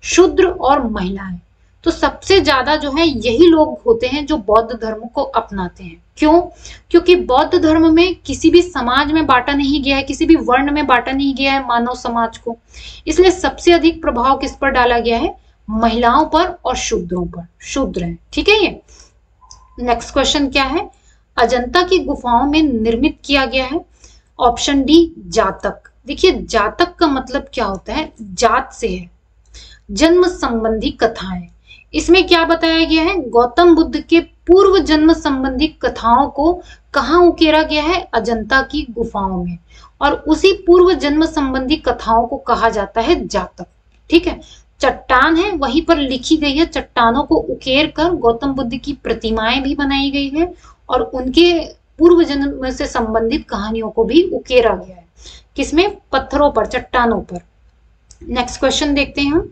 शूद्र और महिलाएं। तो सबसे ज्यादा जो है यही लोग होते हैं जो बौद्ध धर्म को अपनाते हैं। क्यों? क्योंकि बौद्ध धर्म में किसी भी समाज में बांटा नहीं गया है, किसी भी वर्ण में बांटा नहीं गया है मानव समाज को, इसलिए सबसे अधिक प्रभाव किस पर डाला गया है? महिलाओं पर और शूद्रों पर। शूद्र है, ठीक है। ये नेक्स्ट क्वेश्चन क्या है? अजंता की गुफाओं में निर्मित किया गया है ऑप्शन डी जातक। देखिए जातक का मतलब क्या होता है? जात से है, जन्म संबंधी कथाएं। इसमें क्या बताया गया है? गौतम बुद्ध के पूर्व जन्म संबंधी कथाओं को कहाँ उकेरा गया है? अजंता की गुफाओं में। और उसी पूर्व जन्म संबंधी कथाओं को कहा जाता है जातक, ठीक है। चट्टान है, वहीं पर लिखी गई है, चट्टानों को उकेर कर गौतम बुद्ध की प्रतिमाएं भी बनाई गई है और उनके पूर्व जन्म से संबंधित कहानियों को भी उकेरा गया है। किसमें? पत्थरों पर, चट्टानों पर। नेक्स्ट क्वेश्चन देखते हैं हम।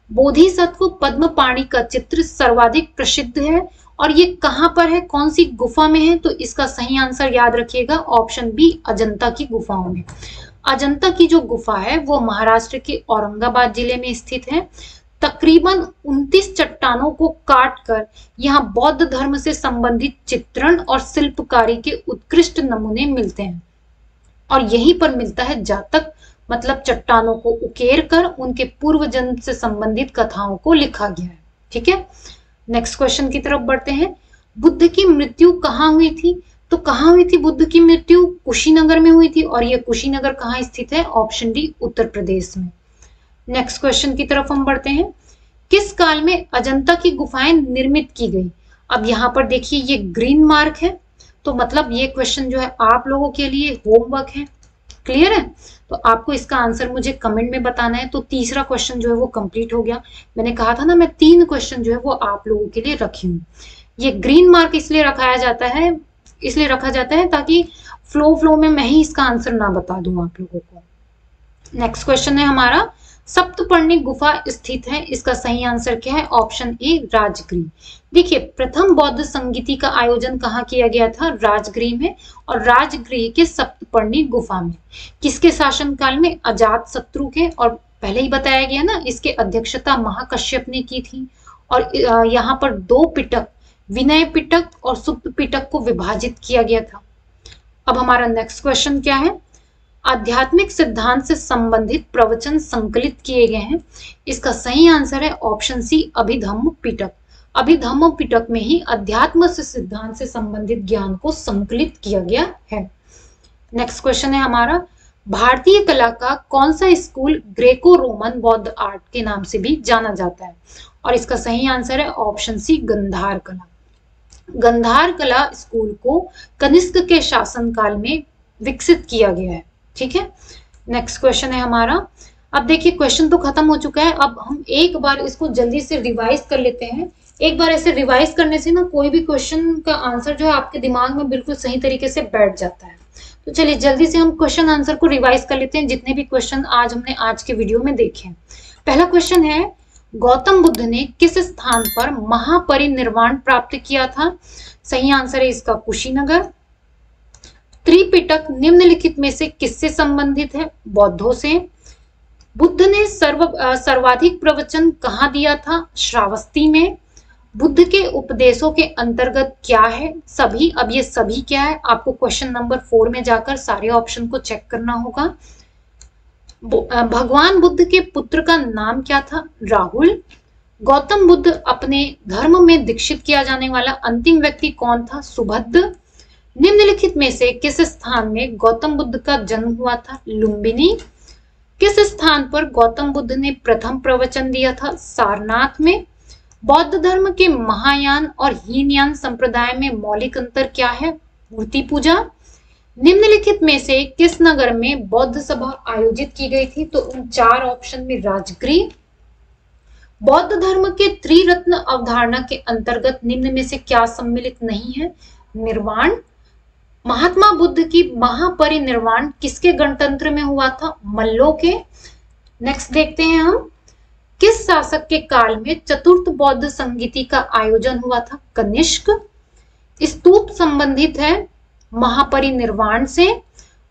बोधिसत्व पद्मपाणि का चित्र सर्वाधिक प्रसिद्ध है और ये कहां पर है, कौन सी गुफा में है? तो इसका सही आंसर याद रखिएगा ऑप्शन बी, अजंता की गुफाओं में। अजंता की जो गुफा है वो महाराष्ट्र के औरंगाबाद जिले में स्थित है। तकरीबन 29 चट्टानों को काटकर यहाँ बौद्ध धर्म से संबंधित चित्रण और शिल्पकारी के उत्कृष्ट नमूने मिलते हैं और यहीं पर मिलता है जातक, मतलब चट्टानों को उकेर कर उनके पूर्व जन्म से संबंधित कथाओं को लिखा गया है, ठीक है। नेक्स्ट क्वेश्चन की तरफ बढ़ते हैं। बुद्ध की मृत्यु कहाँ हुई थी? तो कहाँ हुई थी बुद्ध की मृत्यु? कुशीनगर में हुई थी और ये कुशीनगर कहाँ स्थित है? ऑप्शन डी, उत्तर प्रदेश में। नेक्स्ट क्वेश्चन की तरफ हम बढ़ते हैं। किस काल में अजंता की गुफाएं निर्मित की गई? अब यहाँ पर देखिए ये ग्रीन मार्क है, तो मतलब ये क्वेश्चन जो है आप लोगों के लिए होमवर्क है। क्लियर है? तो आपको इसका आंसर मुझे कमेंट में बताना है। तो तीसरा क्वेश्चन जो है वो कंप्लीट हो गया। मैंने कहा था ना मैं 3 क्वेश्चन जो है वो आप लोगों के लिए रखी हूँ। ये ग्रीन मार्क इसलिए रखा जाता है ताकि फ्लो में मैं ही इसका आंसर ना बता दूं आप लोगों को। नेक्स्ट क्वेश्चन है हमारा, सप्तपर्णी गुफा स्थित है, इसका सही आंसर क्या है? Option A, Rajgriha. देखिए प्रथम बौद्ध संगीति का आयोजन कहाँ किया गया था? राजगृह में, और राजगृह के सप्तपर्णी गुफा में। किसके शासनकाल में? अजातशत्रु के, और पहले ही बताया गया ना इसके अध्यक्षता महाकश्यप ने की थी। और यहाँ पर 2 पिटक, विनय पिटक और सुप्त पिटक को विभाजित किया गया था। अब हमारा नेक्स्ट क्वेश्चन क्या है? आध्यात्मिक सिद्धांत से संबंधित प्रवचन संकलित किए गए हैं, इसका सही आंसर है ऑप्शन सी, अभिधम्म पिटक। अभिधम्म पिटक में ही अध्यात्म से सिद्धांत से संबंधित ज्ञान को संकलित किया गया है। नेक्स्ट क्वेश्चन है हमारा, भारतीय कला का कौन सा स्कूल ग्रेको रोमन बौद्ध आर्ट के नाम से भी जाना जाता है? और इसका सही आंसर है ऑप्शन सी, गंधार कला। गंधार कला स्कूल को कनिष्क के शासनकाल में विकसित किया गया है, ठीक है। नेक्स्ट क्वेश्चन है हमारा। अब देखिए क्वेश्चन तो खत्म हो चुका है, अब हम एक बार इसको जल्दी से रिवाइज कर लेते हैं। एक बार ऐसे रिवाइज करने से ना कोई भी क्वेश्चन का आंसर जो है आपके दिमाग में बिल्कुल सही तरीके से बैठ जाता है। तो चलिए जल्दी से हम क्वेश्चन आंसर को रिवाइज कर लेते हैं, जितने भी क्वेश्चन आज हमने आज के वीडियो में देखे हैं। पहला क्वेश्चन है, गौतम बुद्ध ने किस स्थान पर महापरिनिर्वाण प्राप्त किया था? सही आंसर है इसका कुशीनगर। त्रिपिटक निम्नलिखित में से किससे संबंधित है? बौद्धों से। बुद्ध ने सर्वाधिक प्रवचन कहाँ दिया था? श्रावस्ती में। बुद्ध के उपदेशों के अंतर्गत क्या है? सभी। अब ये सभी क्या है? आपको क्वेश्चन नंबर 4 में जाकर सारे ऑप्शन को चेक करना होगा। भगवान बुद्ध के पुत्र का नाम क्या था? राहुल। गौतम बुद्ध अपने धर्म में दीक्षित किया जाने वाला अंतिम व्यक्ति कौन था? सुभद्र। निम्नलिखित में से किस स्थान में गौतम बुद्ध का जन्म हुआ था? लुम्बिनी। किस स्थान पर गौतम बुद्ध ने प्रथम प्रवचन दिया था? सारनाथ में। बौद्ध धर्म के महायान और हीनयान संप्रदाय में मौलिक अंतर क्या है? मूर्ति पूजा। निम्नलिखित में से किस नगर में बौद्ध सभा आयोजित की गई थी? तो उन 4 ऑप्शन में राजगृह। बौद्ध धर्म के त्रिरत्न अवधारणा के अंतर्गत निम्न में से क्या सम्मिलित नहीं है? निर्वाण, महात्मा बुद्ध की महापरिनिर्वाण किसके गणतंत्र में हुआ था? मल्लों के। नेक्स्ट देखते हैं हम, किस शासक के काल में चतुर्थ बौद्ध संगीति का आयोजन हुआ था? कनिष्क। स्तूप संबंधित है महापरिनिर्वाण से।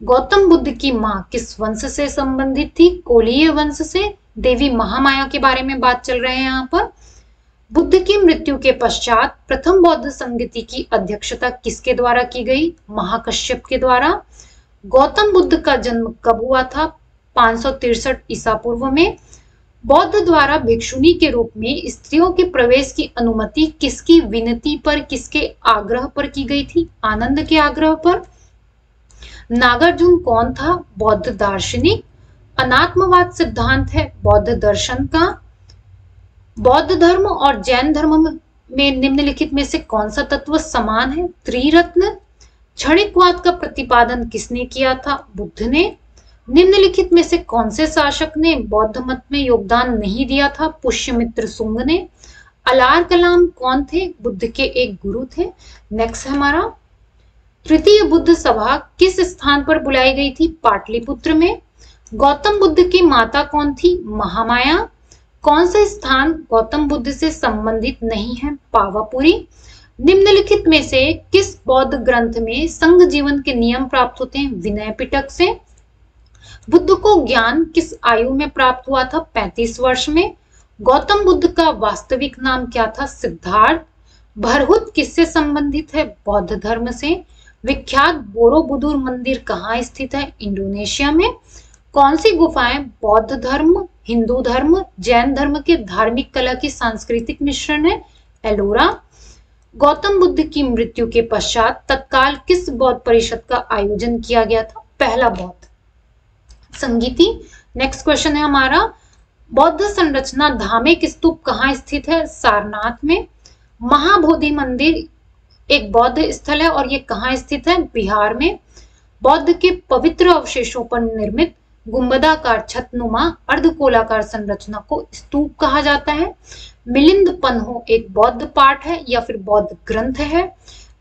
गौतम बुद्ध की मां किस वंश से संबंधित थी? कोलीय वंश से। देवी महामाया के बारे में बात चल रहे हैं यहाँ पर। बुद्ध की मृत्यु के पश्चात प्रथम बौद्ध संगीति की अध्यक्षता किसके द्वारा की गई? महाकश्यप के द्वारा। गौतम बुद्ध का जन्म कब हुआ था? 563 ईसा पूर्व में। बौद्ध द्वारा भिक्षुणी के रूप में स्त्रियों के प्रवेश की अनुमति किसकी विनती पर, किसके आग्रह पर की गई थी? आनंद के आग्रह पर। नागार्जुन कौन था? बौद्ध दार्शनिक। अनात्मवाद सिद्धांत है बौद्ध दर्शन का। बौद्ध धर्म और जैन धर्म में निम्नलिखित में से कौन सा तत्व समान है? त्रिरत्न। क्षणिकवाद का प्रतिपादन किसने किया था? बुद्ध ने। निम्नलिखित में से कौन से शासक ने बौद्ध मत में योगदान नहीं दिया था? पुष्यमित्र शुंग ने। अलार कलाम कौन थे? बुद्ध के एक गुरु थे। नेक्स्ट हमारा, तृतीय बुद्ध सभा किस स्थान पर बुलाई गई थी? पाटलिपुत्र में। गौतम बुद्ध की माता कौन थी? महामाया। कौन सा स्थान गौतम बुद्ध से संबंधित नहीं है? पावापुरी। निम्नलिखित में से किस बौद्ध ग्रंथ में संघ जीवन के नियम प्राप्त होते हैं? विनय पिटक से। बुद्ध को ज्ञान किस आयु में प्राप्त हुआ था? 35 वर्ष में। गौतम बुद्ध का वास्तविक नाम क्या था? सिद्धार्थ। भरहुत किससे संबंधित है? बौद्ध धर्म से। विख्यात बोरोबुदुर मंदिर कहाँ स्थित है? इंडोनेशिया में। कौन सी गुफाएं बौद्ध धर्म, हिंदू धर्म, जैन धर्म के धार्मिक कला की सांस्कृतिक मिश्रण है? एलोरा। गौतम बुद्ध की मृत्यु के पश्चात तत्काल किस बौद्ध परिषद का आयोजन किया गया था? पहला बौद्ध संगीति। नेक्स्ट क्वेश्चन है हमारा, बौद्ध संरचना धामेक स्तूप कहाँ स्थित है? सारनाथ में। महाबोधि मंदिर एक बौद्ध स्थल है और ये कहाँ स्थित है? बिहार में। बौद्ध के पवित्र अवशेषों पर निर्मित गुंबदाकार छतनुमा अर्धगोलाकार संरचना को स्तूप कहा जाता है। मिलिंद पन्हो एक बौद्ध पाठ है या फिर बौद्ध ग्रंथ है।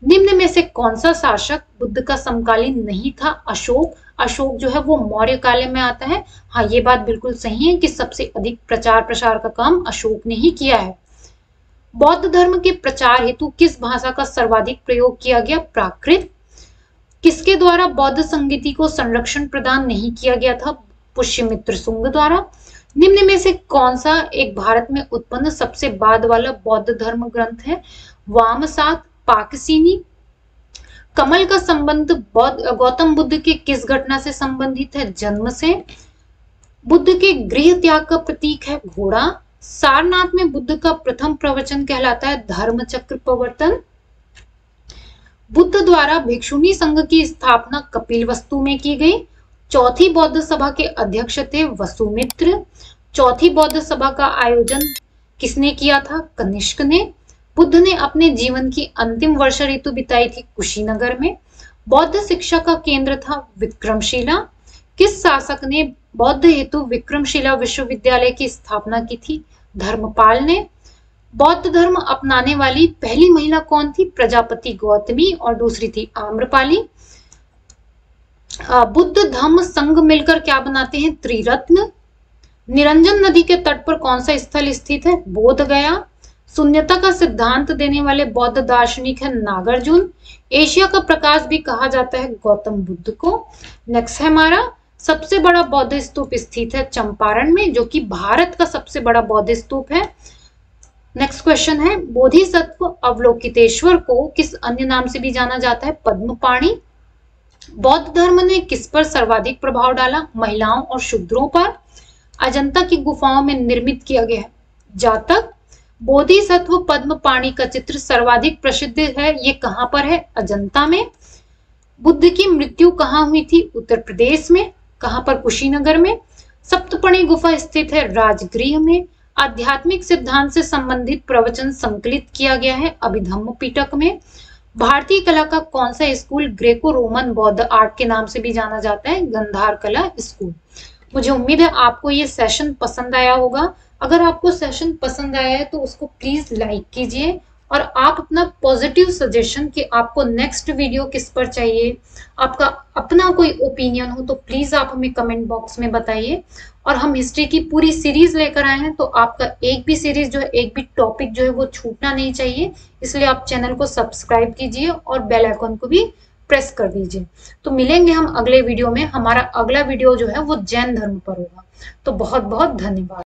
निम्न में से कौन सा शासक बुद्ध का समकालीन नहीं था? अशोक। अशोक जो है वो मौर्य काल में आता है। हाँ, ये बात बिल्कुल सही है कि सबसे अधिक प्रचार प्रसार का काम अशोक ने ही किया है। बौद्ध धर्म के प्रचार हेतु किस भाषा का सर्वाधिक प्रयोग किया गया? प्राकृत। किसके द्वारा बौद्ध संगीति को संरक्षण प्रदान नहीं किया गया था? पुष्यमित्र शुंग द्वारा। निम्न में से कौन सा एक भारत में उत्पन्न सबसे बाद वाला बौद्ध धर्म ग्रंथ है? वामसात पाकसीनी। कमल का संबंध गौतम बुद्ध के किस घटना से संबंधित है? जन्म से। बुद्ध के गृह त्याग का प्रतीक है घोड़ा। सारनाथ में बुद्ध का प्रथम प्रवचन कहलाता है धर्म चक्र प्रवर्तन। बुद्ध द्वारा भिक्षुणी संघ की स्थापना कपिलवस्तु में की गई। चौथी बौद्ध सभा के अध्यक्ष थे वसुमित्र। चौथी बौद्ध सभा का आयोजन किसने किया था? कनिष्क ने। बुद्ध ने अपने जीवन की अंतिम वर्ष ऋतु बिताई थी कुशीनगर में। बौद्ध शिक्षा का केंद्र था विक्रमशिला। किस शासक ने बौद्ध हेतु विक्रमशिला विश्वविद्यालय की स्थापना की थी? धर्मपाल ने। बौद्ध धर्म अपनाने वाली पहली महिला कौन थी? प्रजापति गौतमी और दूसरी थी आम्रपाली। बुद्ध धम्म संघ मिलकर क्या बनाते हैं? त्रिरत्न। निरंजन नदी के तट पर कौन सा स्थल स्थित है? बोध गया। शून्यता का सिद्धांत देने वाले बौद्ध दार्शनिक है नागार्जुन। एशिया का प्रकाश भी कहा जाता है गौतम बुद्ध को। नेक्स्ट है हमारा, सबसे बड़ा बौद्ध स्तूप स्थित है चंपारण में, जो कि भारत का सबसे बड़ा बौद्ध स्तूप है। नेक्स्ट क्वेश्चन है, बोधिसत्व अवलोकितेश्वर को किस अन्य नाम से भी जाना जाता है? पद्मपाणि। बौद्ध धर्म ने किस पर सर्वाधिक प्रभाव डाला? महिलाओं और शूद्रों पर। अजंता की गुफाओं में निर्मित किया गया है जातक। बोधिसत्व पद्मपाणि का चित्र सर्वाधिक प्रसिद्ध है, ये कहां पर है? अजंता में। बुद्ध की मृत्यु कहां हुई थी? उत्तर प्रदेश में। कहां पर? कुशीनगर में। सप्तपणी गुफा स्थित है राजगृह में। आध्यात्मिक सिद्धांत से संबंधित प्रवचन संकलित किया गया है अभिधम्म पिटक में। भारतीय कला का कौन सा स्कूल ग्रेको रोमन बौद्ध आर्ट के नाम से भी जाना जाता है? गंधार कला स्कूल। मुझे उम्मीद है आपको ये सेशन पसंद आया होगा। अगर आपको सेशन पसंद आया है तो उसको प्लीज लाइक कीजिए और आप अपना पॉजिटिव सजेशन कि आपको नेक्स्ट वीडियो किस पर चाहिए, आपका अपना कोई ओपिनियन हो तो प्लीज आप हमें कमेंट बॉक्स में बताइए। और हम हिस्ट्री की पूरी सीरीज लेकर आए हैं, तो आपका एक भी सीरीज जो है, एक भी टॉपिक जो है वो छूटना नहीं चाहिए। इसलिए आप चैनल को सब्सक्राइब कीजिए और बेल आइकन को भी प्रेस कर दीजिए। तो मिलेंगे हम अगले वीडियो में। हमारा अगला वीडियो जो है वो जैन धर्म पर होगा। तो बहुत बहुत धन्यवाद।